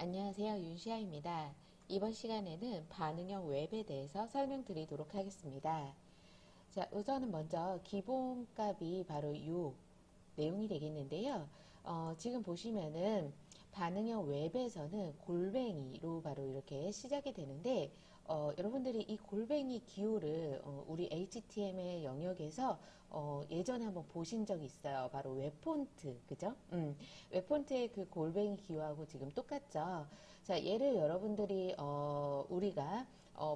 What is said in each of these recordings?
안녕하세요. 윤시아입니다. 이번 시간에는 반응형 웹에 대해서 설명드리도록 하겠습니다. 자, 우선은 먼저 기본값이 바로 이 내용이 되겠는데요. 지금 보시면은 반응형 웹에서는 골뱅이로 바로 이렇게 시작이 되는데 여러분들이 이 골뱅이 기호를 우리 HTML 영역에서 예전에 한번 보신 적이 있어요. 바로 웹폰트, 그죠? 웹폰트의 그 골뱅이 기호하고 지금 똑같죠? 자, 얘를 여러분들이 우리가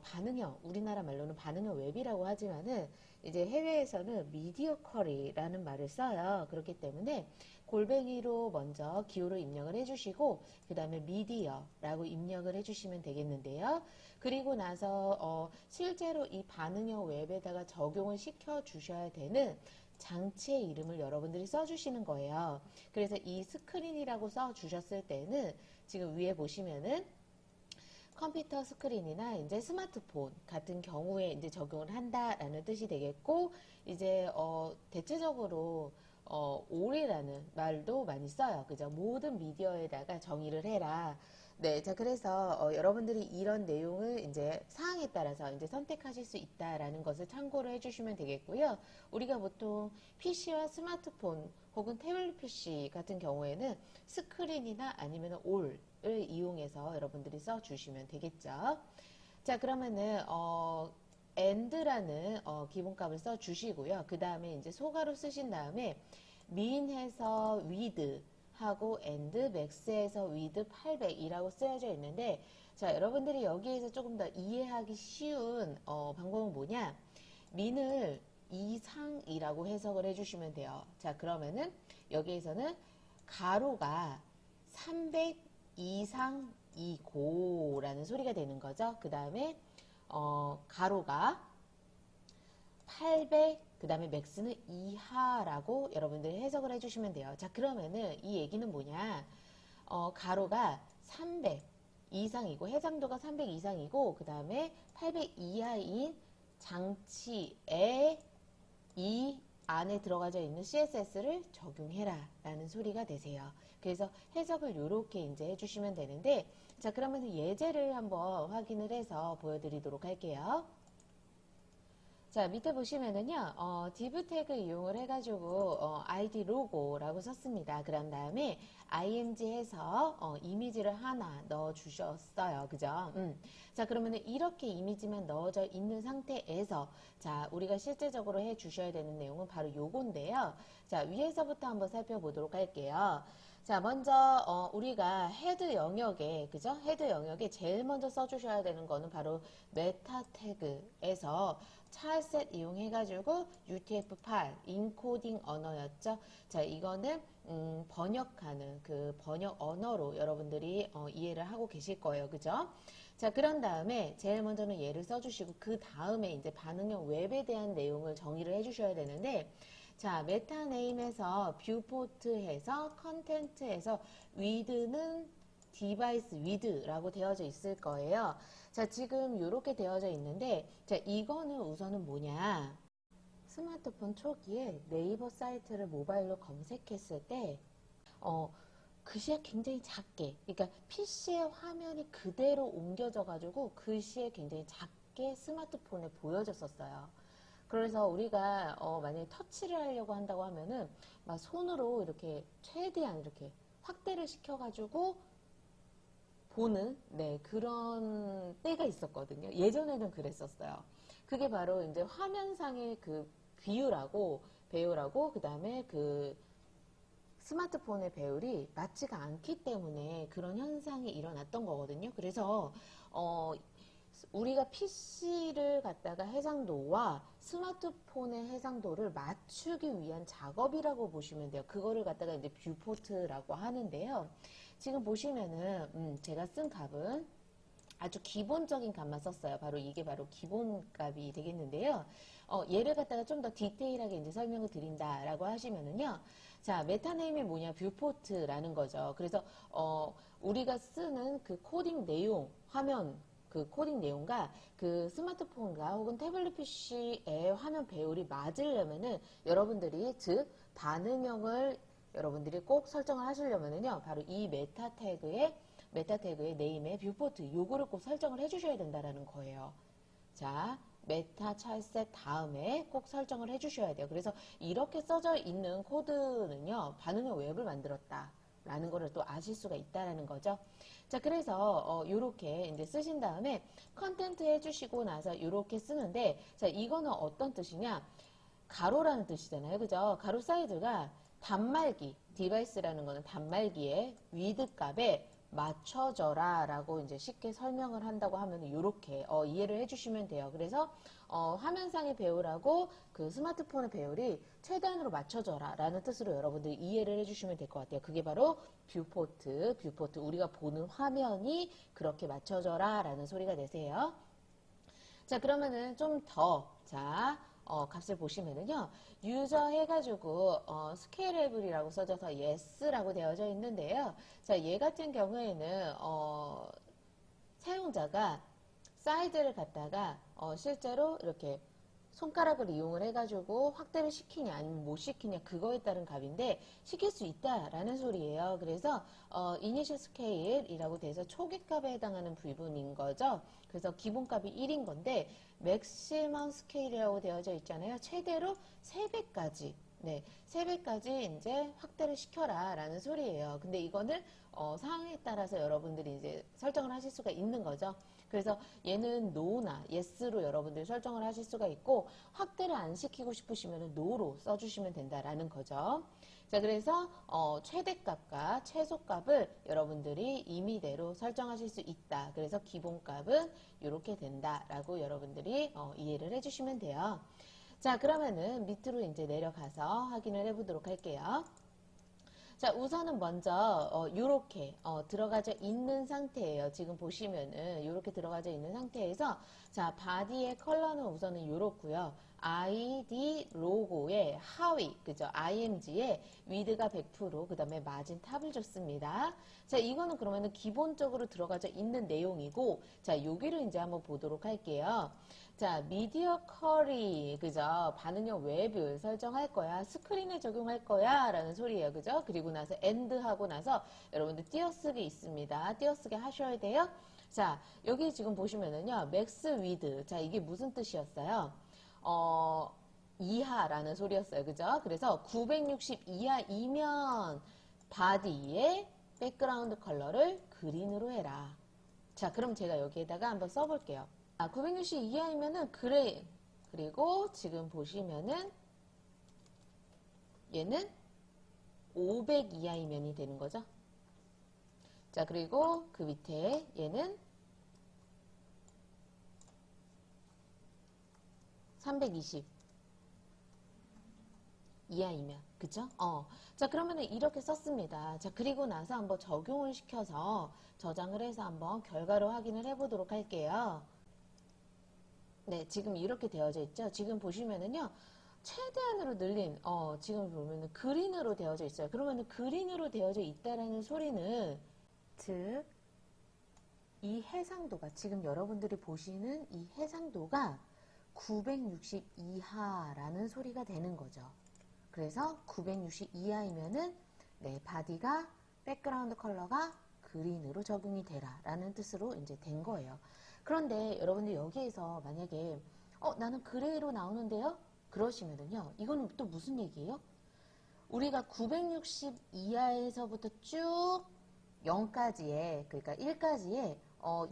반응형, 우리나라 말로는 반응형 웹이라고 하지만은 이제 해외에서는 미디어 쿼리라는 말을 써요. 그렇기 때문에 골뱅이로 먼저 기호를 입력을 해주시고 그 다음에 미디어라고 입력을 해주시면 되겠는데요. 그리고 나서 실제로 이 반응형 웹에다가 적용을 시켜 주셔야 되는 장치의 이름을 여러분들이 써주시는 거예요. 그래서 이 스크린이라고 써주셨을 때는 지금 위에 보시면은 컴퓨터 스크린이나 이제 스마트폰 같은 경우에 이제 적용을 한다라는 뜻이 되겠고, 이제 대체적으로 all이라는 말도 많이 써요. 그죠? 모든 미디어에다가 정의를 해라. 네, 자, 그래서 여러분들이 이런 내용을 이제 사항에 따라서 이제 선택하실 수 있다라는 것을 참고를 해주시면 되겠고요. 우리가 보통 PC와 스마트폰 혹은 태블릿 PC 같은 경우에는 스크린이나 아니면 all을 이용해서 여러분들이 써주시면 되겠죠. 자, 그러면은 and라는 기본값을 써 주시고요. 그 다음에 이제 소가로 쓰신 다음에 min해서 with 하고 and max해서 with 800이라고 쓰여져 있는데, 자, 여러분들이 여기에서 조금 더 이해하기 쉬운 방법은 뭐냐? min을 이상이라고 해석을 해주시면 돼요. 자, 그러면은 여기에서는 가로가 300 이상이고라는 소리가 되는 거죠. 그 다음에 가로가 800, 그 다음에 맥스는 이하라고 여러분들이 해석을 해주시면 돼요. 자, 그러면은 이 얘기는 뭐냐? 가로가 300 이상이고 해상도가 300 이상이고 그 다음에 800 이하인 장치에 이 안에 들어가져 있는 CSS를 적용해라 라는 소리가 되세요. 그래서 해석을 이렇게 이제 해주시면 되는데, 자, 그러면 예제를 한번 확인을 해서 보여드리도록 할게요. 자, 밑에 보시면은요, div 태그 이용을 해가지고, id 로고라고 썼습니다. 그런 다음에, img 해서, 이미지를 하나 넣어 주셨어요. 그죠? 자, 그러면은 이렇게 이미지만 넣어져 있는 상태에서, 자, 우리가 실제적으로 해 주셔야 되는 내용은 바로 요건데요. 자, 위에서부터 한번 살펴보도록 할게요. 자, 먼저 우리가 헤드 영역에, 그죠? 헤드 영역에 제일 먼저 써주셔야 되는 거는 바로 메타 태그에서 찰셋 이용해가지고 UTF-8 인코딩 언어였죠. 자, 이거는 번역하는 그 번역 언어로 여러분들이 이해를 하고 계실 거예요. 그죠? 자, 그런 다음에 제일 먼저는 얘를 써주시고 그 다음에 이제 반응형 웹에 대한 내용을 정의를 해주셔야 되는데, 자, 메타네임에서 뷰포트해서 컨텐트에서 with는 디바이스 with라고 되어져 있을 거예요. 자, 지금 이렇게 되어져 있는데, 자, 이거는 우선은 뭐냐? 스마트폰 초기에 네이버 사이트를 모바일로 검색했을 때, 글씨가 굉장히 작게, 그러니까 PC의 화면이 그대로 옮겨져가지고 글씨에 굉장히 작게 스마트폰에 보여졌었어요. 그래서 우리가 만약에 터치를 하려고 한다고 하면은 막 손으로 이렇게 최대한 이렇게 확대를 시켜가지고 보는 그런 때가 있었거든요. 예전에는 그랬었어요. 그게 바로 이제 화면상의 그 배우라고 그 다음에 그 스마트폰의 배율이 맞지가 않기 때문에 그런 현상이 일어났던 거거든요. 그래서 우리가 PC를 갖다가 해상도와 스마트폰의 해상도를 맞추기 위한 작업이라고 보시면 돼요. 그거를 갖다가 이제 뷰포트라고 하는데요. 지금 보시면은 제가 쓴 값은 아주 기본적인 값만 썼어요. 바로 이게 바로 기본값이 되겠는데요. 얘를 갖다가 좀 더 디테일하게 이제 설명을 드린다라고 하시면은요. 자, 메타네임이 뭐냐? 뷰포트라는 거죠. 그래서 우리가 쓰는 그 코딩 내용, 화면 그 코딩 내용과 그 스마트폰과 혹은 태블릿 PC의 화면 배율이 맞으려면은 여러분들이 즉 반응형을 여러분들이 꼭 설정을 하시려면은요. 바로 이 메타 태그에 메타 태그의 네임의 뷰포트 요거를 꼭 설정을 해주셔야 된다라는 거예요. 자, 메타 찰셋 다음에 꼭 설정을 해주셔야 돼요. 그래서 이렇게 써져 있는 코드는요, 반응형 웹을 만들었다 라는 거를 또 아실 수가 있다라는 거죠. 자, 그래서 요렇게 이제 쓰신 다음에 컨텐트 해주시고 나서 요렇게 쓰는데, 자, 이거는 어떤 뜻이냐? 가로라는 뜻이잖아요. 그죠? 가로 사이즈가 단말기, 디바이스라는 거는 단말기의 위드 값에 맞춰져라 라고 이제 쉽게 설명을 한다고 하면 이렇게 이해를 해주시면 돼요. 그래서 화면상의 배열하고 그 스마트폰의 배열이 최대한으로 맞춰져라 라는 뜻으로 여러분들이 이해를 해주시면 될 것 같아요. 그게 바로 뷰포트 우리가 보는 화면이 그렇게 맞춰져라 라는 소리가 되세요. 자, 그러면은 좀 더, 자, 값을 보시면은요, 유저 해가지고, 스케일able 써져서 yes라고 되어져 있는데요. 자, 얘 같은 경우에는, 사용자가 사이즈를 갖다가, 실제로 이렇게 손가락을 이용을 해가지고 확대를 시키냐 아니면 못 시키냐 그거에 따른 값인데 시킬 수 있다라는 소리예요. 그래서 이니셜 스케일이라고 돼서 초기 값에 해당하는 부분인 거죠. 그래서 기본값이 1인 건데 맥시멈 스케일이라고 되어져 있잖아요. 최대로 3배까지 네, 3배까지 이제 확대를 시켜라 라는 소리예요. 근데 이거는 상황에 따라서 여러분들이 이제 설정을 하실 수가 있는 거죠. 그래서 얘는 no나 yes로 여러분들이 설정을 하실 수가 있고 확대를 안 시키고 싶으시면 no로 써주시면 된다라는 거죠. 자, 그래서 최대값과 최소값을 여러분들이 임의대로 설정하실 수 있다. 그래서 기본값은 이렇게 된다라고 여러분들이 이해를 해주시면 돼요. 자, 그러면은 밑으로 이제 내려가서 확인을 해보도록 할게요. 자, 우선은 먼저 요렇게 들어가져 있는 상태예요. 지금 보시면은 요렇게 들어가져 있는 상태에서 자, 바디의 컬러는 우선은 요렇고요. ID 로고의 하위, 그죠? IMG의 위드가 100%, 그 다음에 마진 탑을 줬습니다. 자, 이거는 그러면은 기본적으로 들어가져 있는 내용이고, 자, 여기를 이제 한번 보도록 할게요. 자, 미디어 쿼리, 그죠? 반응형 웹을 설정할 거야. 스크린에 적용할 거야. 라는 소리예요. 그죠? 그리고 나서 end 하고 나서 여러분들 띄어쓰기 있습니다. 띄어쓰기 하셔야 돼요. 자, 여기 지금 보시면은요, max width. 자, 이게 무슨 뜻이었어요? 이하라는 소리였어요. 그죠? 그래서 960 이하이면 바디의 백그라운드 컬러를 그린으로 해라. 자, 그럼 제가 여기에다가 한번 써볼게요. 960 이하이면은 그레이. 그리고 지금 보시면은 얘는 500 이하이면이 되는 거죠. 자, 그리고 그 밑에 얘는 320 이하이면, 그쵸? 자, 그러면은 이렇게 썼습니다. 자, 그리고 나서 한번 적용을 시켜서 저장을 해서 한번 결과로 확인을 해보도록 할게요. 네, 지금 이렇게 되어져 있죠? 지금 보시면은요, 최대한으로 늘린, 지금 보면은 그린으로 되어져 있어요. 그러면은 그린으로 되어져 있다라는 소리는, 즉, 이 해상도가, 지금 여러분들이 보시는 이 해상도가 960 이하라는 소리가 되는 거죠. 그래서 960 이하이면은, 네, 바디가, 백그라운드 컬러가 그린으로 적용이 되라 라는 뜻으로 이제 된 거예요. 그런데 여러분들 여기에서 만약에 나는 그레이로 나오는데요? 그러시면은요, 이거는 또 무슨 얘기예요? 우리가 960 이하에서부터 쭉 0까지의, 그러니까 1까지의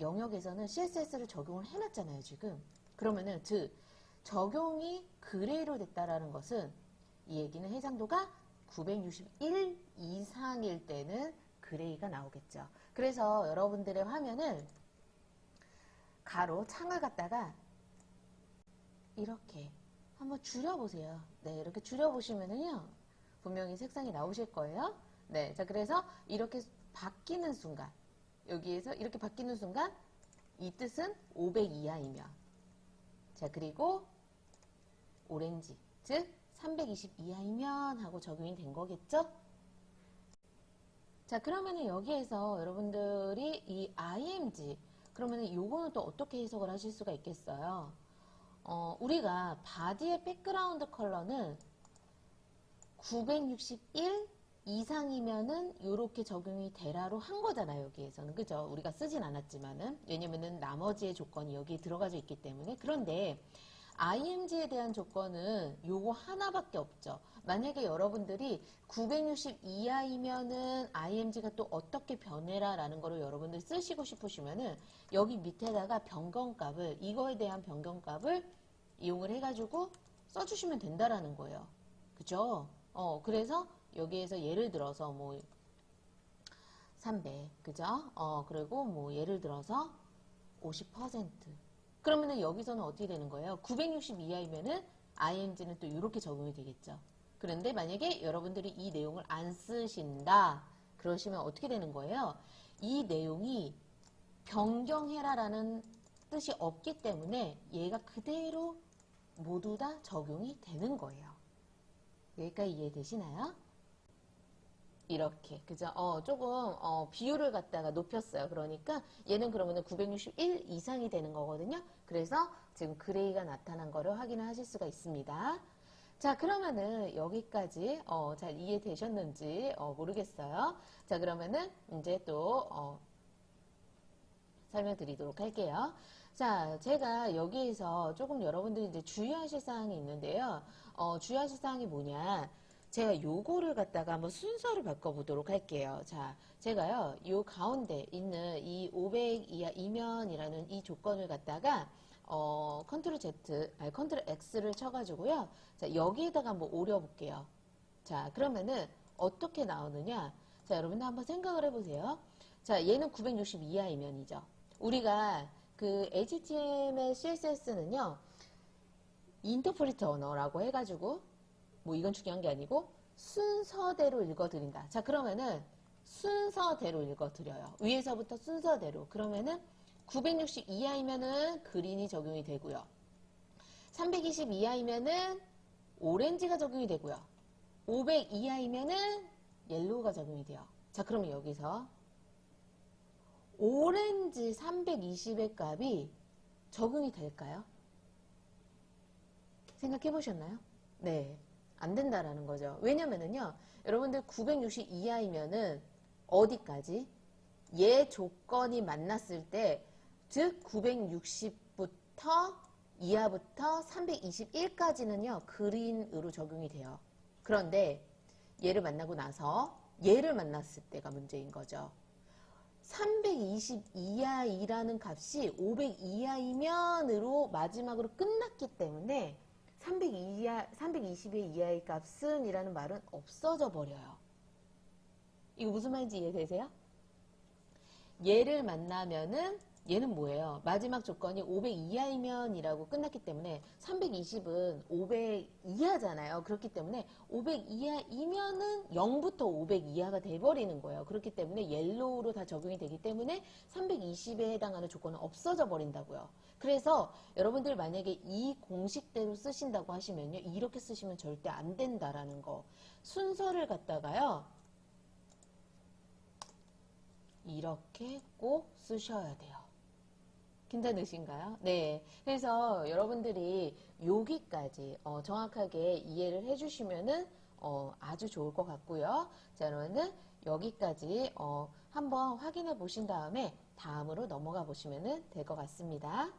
영역에서는 CSS를 적용을 해놨잖아요, 지금. 그러면은 즉 적용이 그레이로 됐다라는 것은 이 얘기는 해상도가 961 이상일 때는 그레이가 나오겠죠. 그래서 여러분들의 화면을 가로 창을 갖다가 이렇게 한번 줄여보세요. 네, 이렇게 줄여보시면은요, 분명히 색상이 나오실 거예요. 네, 자, 그래서 이렇게 바뀌는 순간, 여기에서 이렇게 바뀌는 순간, 이 뜻은 500 이하이며, 자, 그리고 오렌지, 즉 320 이하이면 하고 적용이 된 거겠죠? 자, 그러면은 여기에서 여러분들이 이 IMG, 그러면은 요거는 또 어떻게 해석을 하실 수가 있겠어요? 우리가 바디의 백그라운드 컬러는 961 이상이면은 요렇게 적용이 되라로 한 거잖아요, 여기에서는. 그죠? 우리가 쓰진 않았지만은. 왜냐면은 나머지의 조건이 여기에 들어가져 있기 때문에. 그런데 IMG에 대한 조건은 요거 하나밖에 없죠. 만약에 여러분들이 960 이하이면은 IMG가 또 어떻게 변해라 라는 거를 여러분들 쓰시고 싶으시면은 여기 밑에다가 변경값을, 이거에 대한 변경값을 이용을 해가지고 써주시면 된다라는 거예요. 그죠? 그래서 여기에서 예를 들어서 뭐 300, 그죠? 그리고 뭐 예를 들어서 50%. 그러면은 여기서는 어떻게 되는 거예요? 960 이하이면은 IMG는 또 이렇게 적용이 되겠죠. 그런데 만약에 여러분들이 이 내용을 안 쓰신다. 그러시면 어떻게 되는 거예요? 이 내용이 변경해라라는 뜻이 없기 때문에 얘가 그대로 모두 다 적용이 되는 거예요. 여기까지 이해되시나요? 이렇게, 그죠? 조금, 비율을 갖다가 높였어요. 그러니까 얘는 그러면은 961 이상이 되는 거거든요. 그래서 지금 그레이가 나타난 거를 확인을 하실 수가 있습니다. 자, 그러면은 여기까지, 잘 이해되셨는지, 모르겠어요. 자, 그러면은 이제 또, 설명드리도록 할게요. 자, 제가 여기에서 조금 여러분들이 이제 주의하실 사항이 있는데요. 주의하실 사항이 뭐냐. 제가 요거를 갖다가 한번 순서를 바꿔보도록 할게요. 자, 제가요, 요 가운데 있는 이 500 이하 이면이라는 이 조건을 갖다가, 컨트롤 Z, 아니, 컨트롤 X를 쳐가지고요. 자, 여기에다가 한번 오려볼게요. 자, 그러면은 어떻게 나오느냐. 자, 여러분들 한번 생각을 해보세요. 자, 얘는 960 이하 이면이죠. 우리가 그 HTML, CSS는요, 인터프리터 언어라고 해가지고, 뭐 이건 중요한 게 아니고, 순서대로 읽어드린다. 자, 그러면은 순서대로 읽어드려요. 위에서부터 순서대로. 그러면은 960 이하이면은 그린이 적용이 되고요. 320 이하이면은 오렌지가 적용이 되고요. 500 이하이면은 옐로우가 적용이 돼요. 자, 그러면 여기서 오렌지 320의 값이 적용이 될까요? 생각해 보셨나요? 네. 안 된다라는 거죠. 왜냐면은요, 여러분들 960 이하이면은 어디까지? 얘 조건이 만났을 때, 즉 960부터 이하부터 321까지는요, 그린으로 적용이 돼요. 그런데 얘를 만나고 나서 얘를 만났을 때가 문제인 거죠. 320 이하이라는 값이 500 이하이면으로 마지막으로 끝났기 때문에 320의 이하의 값은 이라는 말은 없어져 버려요. 이거 무슨 말인지 이해되세요? 얘를 만나면은 얘는 뭐예요? 마지막 조건이 500 이하이면이라고 끝났기 때문에 320은 500 이하잖아요. 그렇기 때문에 500 이하이면은 0부터 500 이하가 돼버리는 거예요. 그렇기 때문에 옐로우로 다 적용이 되기 때문에 320에 해당하는 조건은 없어져 버린다고요. 그래서 여러분들 만약에 이 공식대로 쓰신다고 하시면요. 이렇게 쓰시면 절대 안 된다라는 거. 순서를 갖다가요. 이렇게 꼭 쓰셔야 돼요. 괜찮으신가요? 네. 그래서 여러분들이 여기까지 정확하게 이해를 해주시면은 아주 좋을 것 같고요. 자, 그러면은 여기까지 한번 확인해 보신 다음에 다음으로 넘어가 보시면 될 것 같습니다.